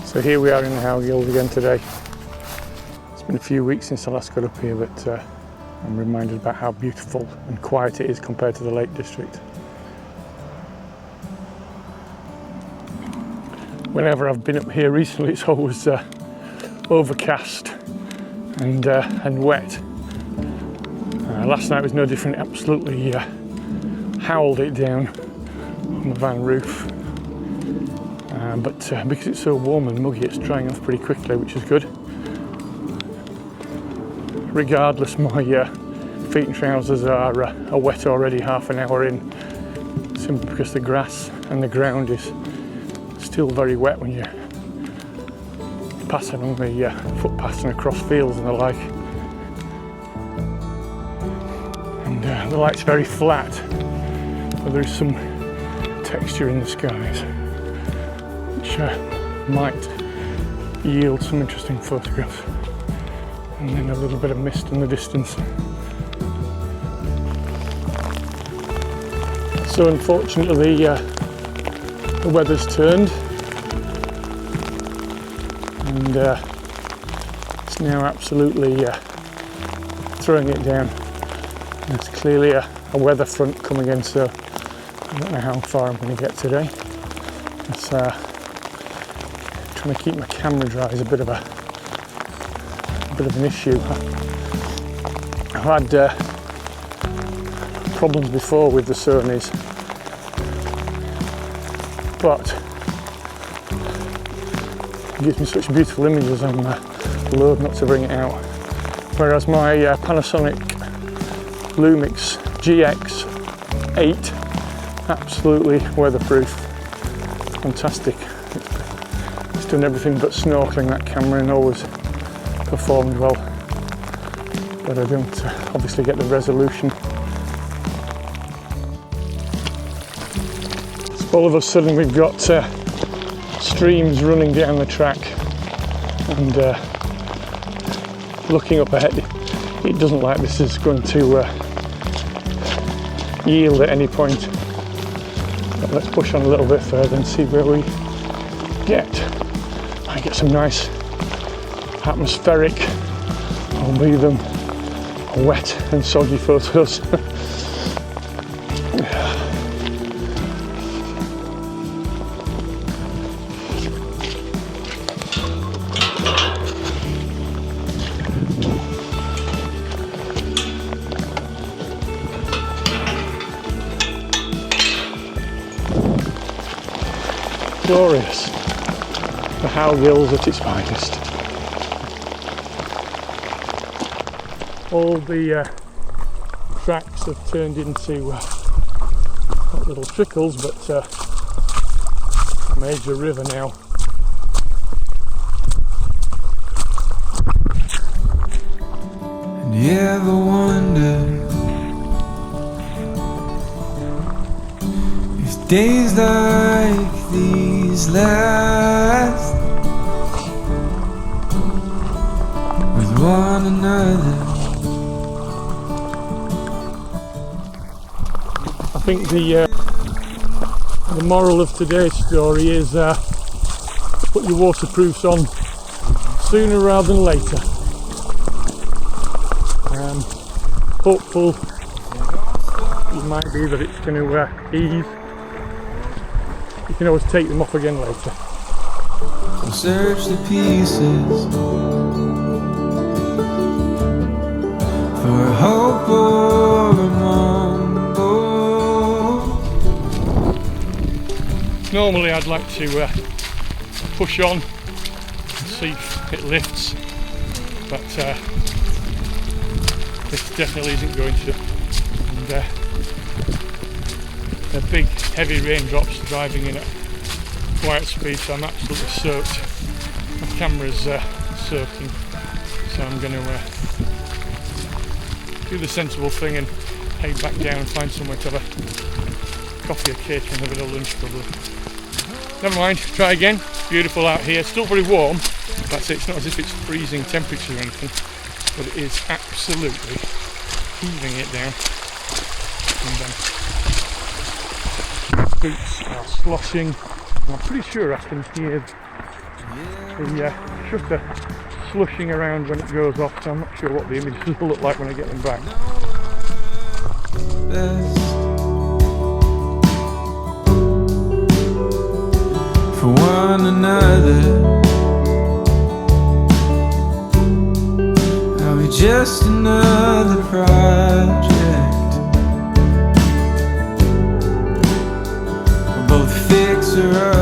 So here we are in the Howgills again today. It's been a few weeks since I last got up here, but I'm reminded about how beautiful and quiet it is compared to the Lake District. Whenever I've been up here recently, it's always overcast and wet. Last night was no different. It absolutely howled it down on the van roof. But because it's so warm and muggy, it's drying off pretty quickly, which is good. Regardless, my feet and trousers are wet already half an hour in, simply because the grass and the ground is still very wet when you pass along the footpaths and across fields and the like. And the light's very flat, but there is some texture in the skies, which might yield some interesting photographs. And then a little bit of mist in the distance. So unfortunately the weather's turned, and it's now absolutely throwing it down. There's clearly a weather front coming in, so I don't know how far I'm going to get today. It's trying to keep my camera dry is a bit of an issue. I've had problems before with the Sonys, but it gives me such beautiful images, I'm loath not to bring it out. Whereas my Panasonic Lumix GX8, absolutely weatherproof, fantastic. It's done everything but snorkeling, that camera, and always performed well, but I don't obviously get the resolution. So all of a sudden we've got streams running down the track, and looking up ahead, it doesn't like this is going to yield at any point. But let's push on a little bit further and see where we get. I get some nice atmospheric, albeit them wet and soggy photos. Glorious. The Howgills at its finest. All the tracks have turned into not little trickles, but a major river now. And you ever wonder if days like these last with one another? I think the moral of today's story is put your waterproofs on sooner rather than later. Hopeful it might be that it's going to ease. You can always take them off again later. I'll search the pieces for hope or Normally I'd like to push on and see if it lifts, but this definitely isn't going to. And they're big heavy raindrops driving in at quiet speed, so I'm absolutely soaked. My camera's soaking, so I'm going to do the sensible thing and head back down and find somewhere to have a coffee or cake and a bit of lunch probably. Never mind, try again. It's beautiful out here, still very warm. That's it, it's not as if it's freezing temperature or anything, but it is absolutely heaving it down. And boots are sloshing. I'm pretty sure I can hear The shutter slushing around when it goes off, so I'm not sure what the images will look like when I get them back. Best for one another. Are we just another project? We're both fixer